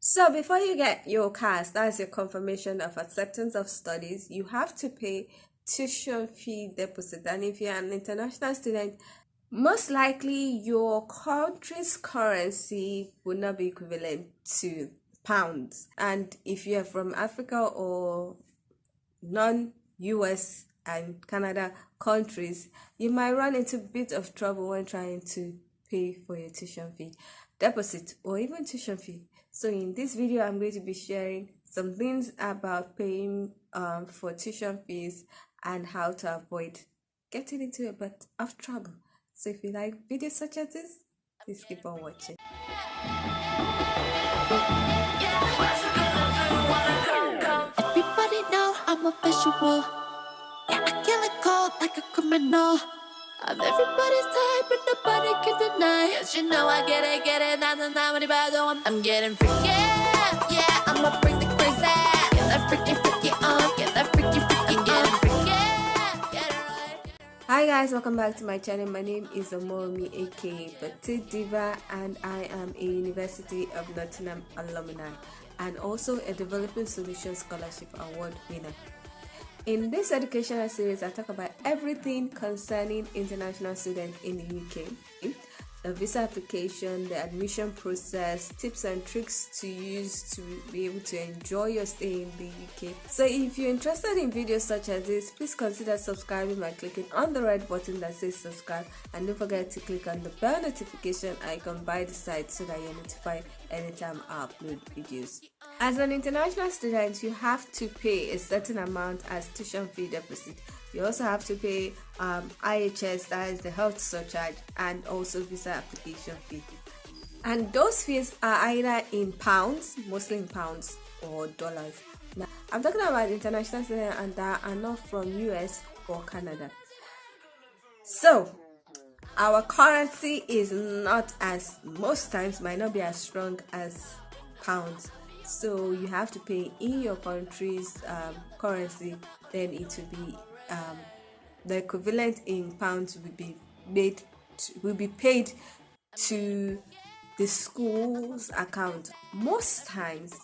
So before you get your CAS, that's your confirmation of acceptance of studies, you have to pay tuition fee deposit. And if you're an international student, most likely your country's currency would not be equivalent to pounds. And if you're from Africa or non-US and Canada countries, you might run into a bit of trouble when trying to pay for your tuition fee deposit or even tuition fee. So in this video, I'm going to be sharing some things about paying for tuition fees and how to avoid getting into a bit of trouble. So if you like videos such as this, please keep on watching. Everybody know I'm a visual. Yeah, I kill it cold like a criminal. I'm everybody's type, but nobody can deny. Yes, you know I get it, I'm getting freaky, yeah, I'ma bring the crazy. Get that freaky, get that freaky, getting freaky, get it right. Hi guys, welcome back to my channel. My name is Omomi aka Petite Diva, and I am a University of Nottingham alumni and also a Developing Solutions Scholarship Award winner. In this educational series, I talk about everything concerning international students in the UK, the visa application, the admission process, tips and tricks to use to be able to enjoy your stay in the UK. So if you're interested in videos such as this, please consider subscribing by clicking on the red button that says subscribe, and don't forget to click on the bell notification icon by the side so that you're notified anytime I upload videos. As an international student, you have to pay a certain amount as tuition fee deposit. You also have to pay IHS, that is the health surcharge, and also visa application fee. And those fees are either in pounds, mostly in pounds, or dollars. Now, I'm talking about international students and that are not from US or Canada. So, our currency is not as, most times might not be as strong as pounds. So you have to pay in your country's currency, then it will be the equivalent in pounds will be paid to the school's account. Most times,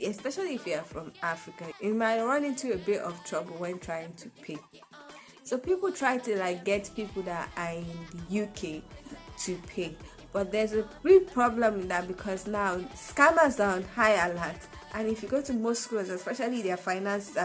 especially if you are from Africa, you might run into a bit of trouble when trying to pay. So people try to get people that are in the UK to pay. But there's a big problem in that, because now scammers are on high alert, and if you go to most schools, especially their finance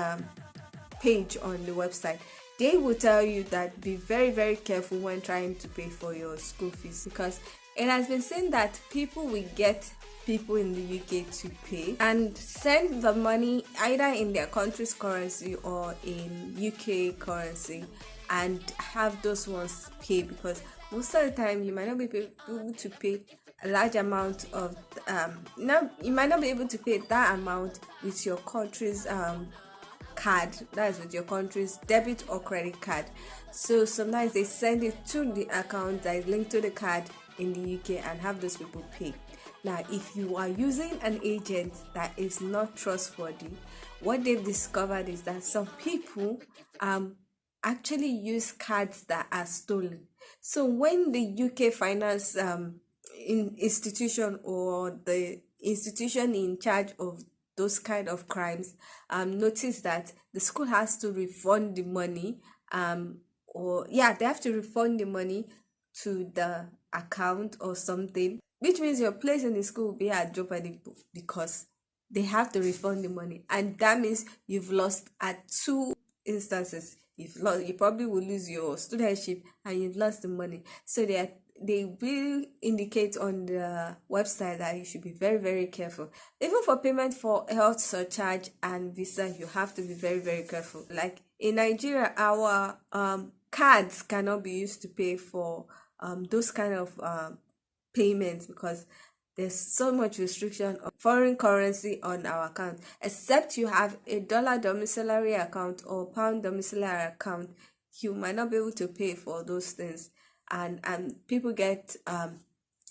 page on the website, they will tell you that be very careful when trying to pay for your school fees, because it has been seen that people will get people in the UK to pay and send the money either in their country's currency or in UK currency and have those ones pay, because most of the time you might not be able to pay a large amount of you might not be able to pay that amount with your country's card, that is with your country's debit or credit card. So sometimes they send it to the account that is linked to the card in the UK and have those people pay. Now, if you are using an agent that is not trustworthy, what they've discovered is that some people actually use cards that are stolen. So when the UK finance institution or the institution in charge of those kind of crimes notice that the school has to refund the money, they have to refund the money to the account or something, which means your place in the school will be at jeopardy because they have to refund the money, and that means you've lost at two instances. You probably will lose your studentship and you've lost the money. So they will indicate on the website that you should be very careful. Even for payment for health surcharge and visa, you have to be very careful. Like in Nigeria, our cards cannot be used to pay for those kind of payments, because there's so much restriction of foreign currency on our account. Except you have a dollar domiciliary account or pound domiciliary account, you might not be able to pay for those things. And people get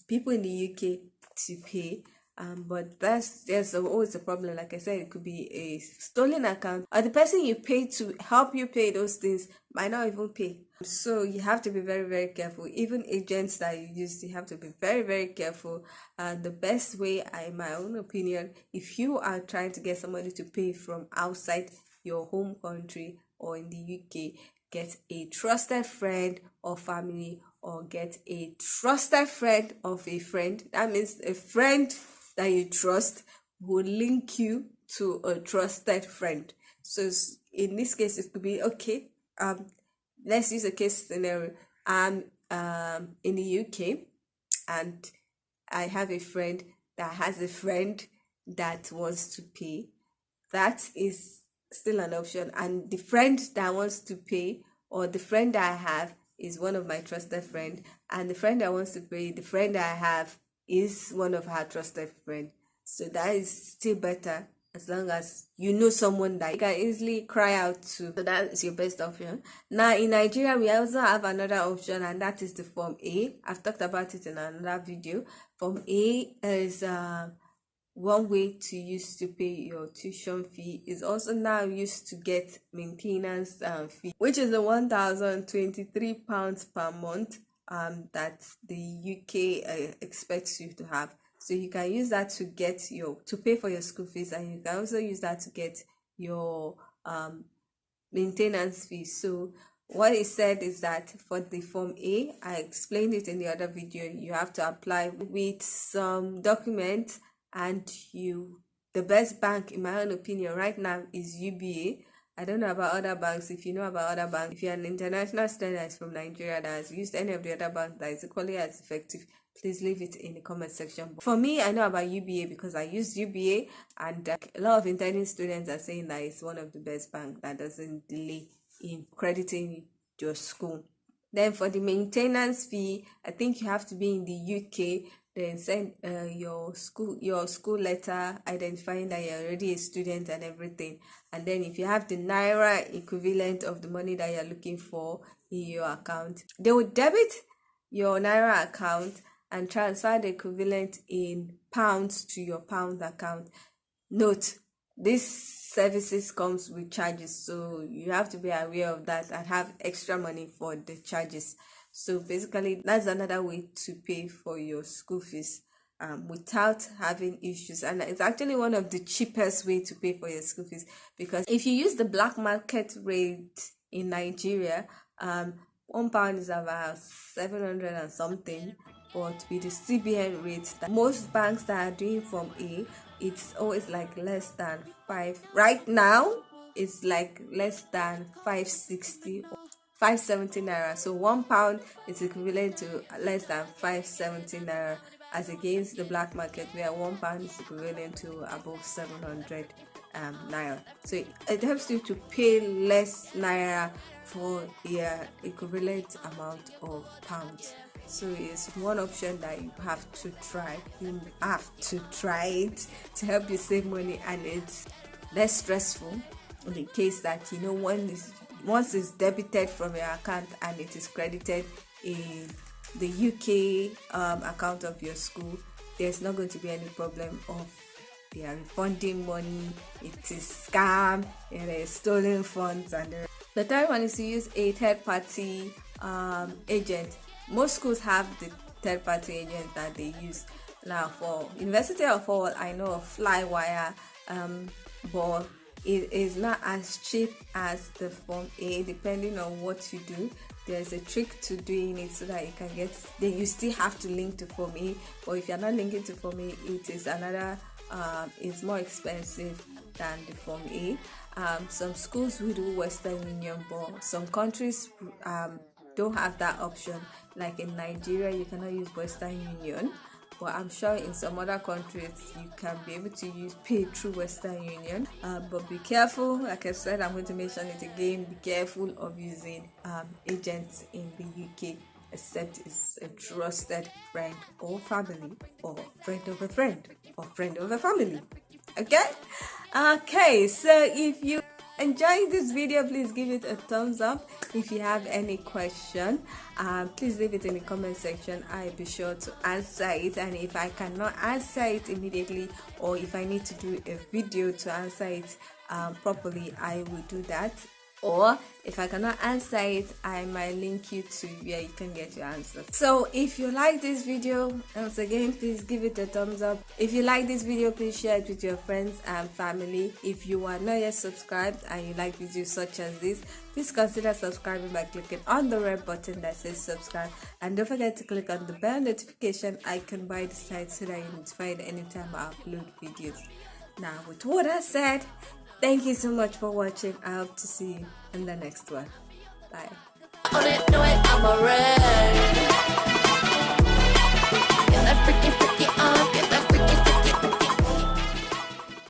people in the UK to pay, But there's always a problem. Like I said, it could be a stolen account, or the person you pay to help you pay those things might not even pay. So you have to be very, very careful. Even agents that you use, you have to be very, very careful. And the best way, in my own opinion, if you are trying to get somebody to pay from outside your home country or in the UK, get a trusted friend or family, or get a trusted friend of a friend. That means a friend that you trust will link you to a trusted friend. So in this case, it could be okay. Let's use a case scenario. I'm in the UK, and I have a friend that has a friend that wants to pay. That is still an option. And the friend that wants to pay, or the friend that I have, is one of my trusted friend, and the friend that wants to pay, the friend that I have, is one of her trusted friend. So that is still better, as long as you know someone that you can easily cry out to. So that is your best option. Now in Nigeria, we also have another option, and that is the Form A. I've talked about it in another video. Form A is one way to use to pay your tuition fee. Is also now used to get maintenance fee, which is the £1,023 per month that the UK expects you to have. So you can use that to get to pay for your school fees, and you can also use that to get your maintenance fee. So what it said is that for the Form A, I explained it in the other video, you have to apply with some documents, and the best bank, in my own opinion, right now is UBA. I don't know about other banks. If you know about other banks, if you're an international student that is from Nigeria that has used any of the other banks that is equally as effective, please leave it in the comment section. For me, I know about UBA because I used UBA, and a lot of intending students are saying that it's one of the best banks that doesn't delay in crediting your school. Then for the maintenance fee, I think you have to be in the UK, then send your school letter identifying that you're already a student and everything. And then if you have the naira equivalent of the money that you're looking for in your account, they will debit your naira account and transfer the equivalent in pounds to your pound account. Note, this services comes with charges, so you have to be aware of that and have extra money for the charges. So basically, that's another way to pay for your school fees without having issues, and it's actually one of the cheapest way to pay for your school fees, because if you use the black market rate in Nigeria, £1 is about 700 and something, but with the CBN rate that most banks that are doing Form A, it's always like less than 5. Right now, it's like less than 560 or 570 naira. So £1 is equivalent to less than 570 naira, as against the black market where £1 is equivalent to above 700 naira. So it helps you to pay less naira for the equivalent amount of pounds. So it's one option that you have to try. You have to try it to help you save money, and it's less stressful in the case that once it's debited from your account and it is credited in the UK account of your school, there's not going to be any problem of they are refunding money, it is scam, it is stolen funds. And the third one is to use a third-party agent. Most schools have the third-party agent that they use. Now for University of Hull, I know of Flywire, but it is not as cheap as the Form A, depending on what you do. There's a trick to doing it so that you can get, then you still have to link to Form A, but if you're not linking to Form A, it is another it's more expensive than the Form A. Some schools will do Western Union, but some countries don't have that option. Like in Nigeria, you cannot use Western Union, but I'm sure in some other countries you can be able to pay through Western Union. But be careful, like I said, I'm going to mention it again, be careful of using agents in the UK, except it's a trusted friend or family, or friend of a friend, or friend of a family. Okay, so if you enjoying this video, please give it a thumbs up. If you have any question, please leave it in the comment section. I'll be sure to answer it, and if I cannot answer it immediately, or if I need to do a video to answer it properly, I will do that. Or if I cannot answer it, I might link you to where you can get your answers. So if you like this video, once again, please give it a thumbs up. If you like this video, please share it with your friends and family. If you are not yet subscribed and you like videos such as this, please consider subscribing by clicking on the red button that says subscribe, and don't forget to click on the bell notification icon by the side so that you're notified anytime I upload videos. Now, with what I said, thank you so much for watching. I hope to see you in the next one. Bye.